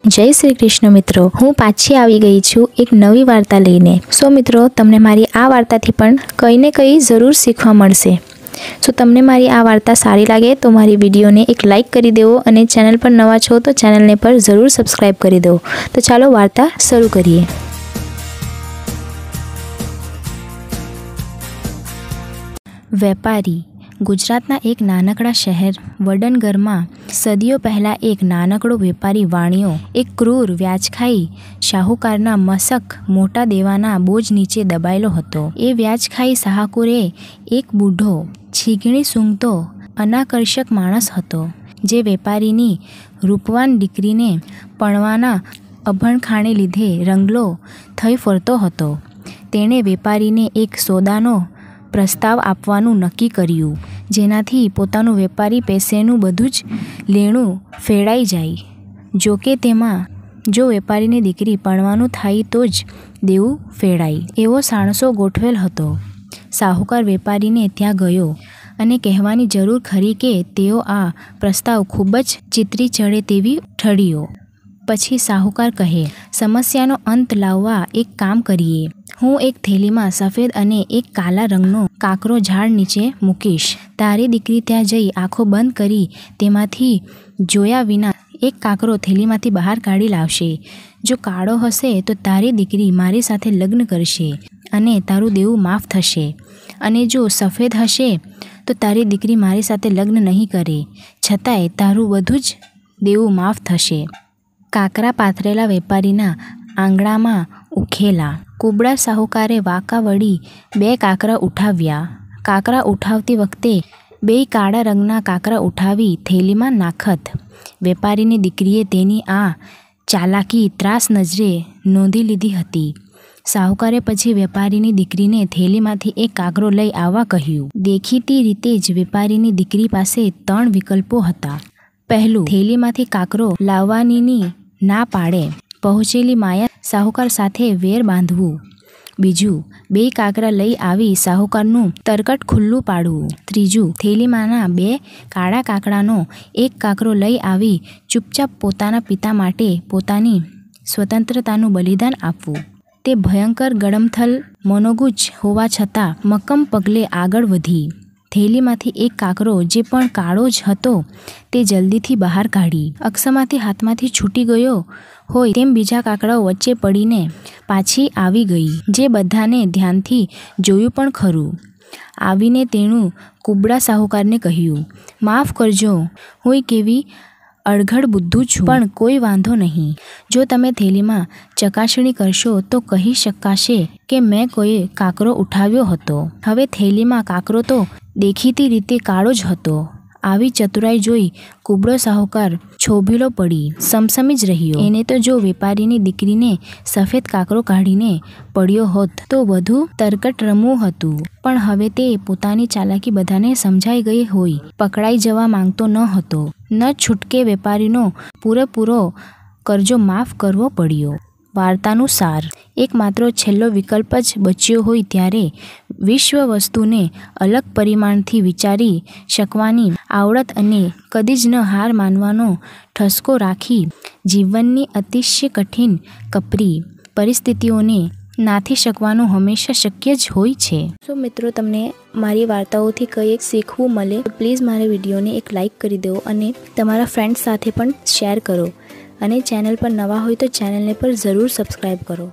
जय श्री कृष्ण मित्रों, हूँ पाછી આવી ગઈ છું એક નવી વાર્તા લઈને। સો મિત્રો, તમને મારી આ વાર્તાથી પણ કંઈ ને કંઈ જરૂર શીખવા મળશે। सो तमने मारी आ वार्ता सारी लगे तो मारी वीडियो ने एक लाइक करी देवो अने चैनल पर नवा छो तो चैनल ने पर जरूर सब्सक्राइब करी दो। तो चलो वार्ता शुरू करिए। वेपारी गुजरातना एक नानकड़ा शहर वडनगर में सदियों पहला एक नानकड़ो वेपारी वाणियो एक क्रूर व्याजखाई शाहूकारना मसक मोटा देवाना बोझ नीचे दबायेलो हतो। ए व्याजखाई शाहूकारे एक बूढ़ो छीगणी सूंघतो अनाकर्षक माणस हतो, जे वेपारीनी रूपवान दीकरीने पणवाना अभणखाणे लीधे रंगलो थई फरतो हतो। तेणे वेपारीने एक सोदानो प्रस्ताव आपवानुं नक्की कर्युं, जेनाथी पोतानुं वेपारी पैसेनुं बधुं ज लेणुं फेडाई जाय। जो के तेमां जो वेपारीनी दीकरी पणवानुं थाय तो ज देवुं फेडाय एवो साणसो गोठवेल हतो। साहूकार वेपारीने त्यां गयो अने कहेवानी जरूर खरी के तेओ आ प्रस्ताव खूब ज चीतरी चढ़े तेवी ठळीओ। पछी साहूकार कहे, समस्यानो अंत लाववा एक काम करीए। हूँ एक थैली में सफेद अने एक काला रंगनो काकरो झाड़ नीचे मूकीश। तारी दीकरी त्यां जई आँखो बंद करी तेमांथी जोया विना एक काकरो थैलीमांथी बहार काढी लावशे। जो काळो हशे तो तारी दीकरी मारी साथे लग्न करशे अने तारुं देवुं माफ थशे, अने जो सफेद हशे तो तारी दीकरी मारी साथे लग्न नहीं करे छतांय तारुं बधुं ज देवुं माफ थशे। काकरा पाथरेला वेपारीना आंगणामां उखेला। कुबड़ा साहूकारे वाका वળી बे काकरा उठाव्या। काकरा उठावती वखते बे काळा रंगना काकरा उठावी थैलीमां नाखत। वेपारीनी दीकरीए तेनी आ चालाकी ત્રાસ नजरे नोंधी लीधी हती। साहूकारे पछी वेपारीनी दीकरीने थैलीमांथी एक काकरो लई आववा कह्युं। देखीती रीते ज वेपारीनी दीकरी पासे 3 विकल्पो हता। पहलू, थैलीमांथी काकरो लाववानी ना पाड़े पहोंचेली माया साहूकार साथे वेर बांधवू। बीजू, बे काकरा लई आवी साहूकारनुं तरकट खुल्लुं पाड़वुं। त्रीजू, थैलीमांना 2 काळा काकड़ानो एक काकरो लई आवी चूपचाप पोताना पिता माटे पोतानी स्वतंत्रतानुं बलिदान आपवुं। ते भयंकर गड़मथल मनोगूच होवा छतां मक्कम पगले आगळ वधी। थैलीमांथी एक काकरो जे पण काळो ज हतो ते जल्दीथी बहार काढी। अकस्माते हाथमांथी छूटी गयो होय तेम बीजा काकड़ाओ वच्चे पड़ीने पाछी आवी गई, जे बधाने ध्यानथी जोयुं पण खरुं। आवीने तेणुं कुबड़ा साहूकारने कह्युं, माफ करजो, हुं केवी अड़घड़ बुद्धू छुं, पण कोई वांधो नहीं। जो तमे थैलीमां चकासणी करशो तो कही शकाशे के मैं कोई काकरो उठाव्यो हतो। हवे थैलीमां काकरो तो देखीती रीते काळो ज हतो। आवी चतुराई जोई कुबड़ो साहूकार छोभेलो पड़ी समसमी ज रह्यो। एने तो जो वेपारीनी दीकरीने सफेद काकरो काढीने पड्यो होत तो वधु तरकट रमवुं हतुं, पण हवे ते पोतानी चालाकी बधाने समजाई गई होई पकड़ाई जवा मांगतो न हतो। न छूटके वेपारीनो पूरेपूरो कर्जो माफ करवो पड्यो। वार्तानुं सार, एकमात्र छेल्लो विकल्प ज बच्यो होय त्यारे विश्व वस्तुने अलग परिमाणथी विचारी शकवानी आवड़त अने कदी ज न हार मानवानो ठसको राखी जीवननी अतिशय कठिन कपरी परिस्थितिओने नाथी शकवानुं हमेशा शक्य ज होय छे। सो मित्रों, तमने मारी वार्ताओथी कंई एक शीखवुं मळे तो प्लीज मारी विडियोने एक लाइक करी दो अने तमारा फ्रेंड्स साथे पण शेर करो, अने चैनल पर नवा होय तो चैनल ने पर जरूर सब्सक्राइब करो।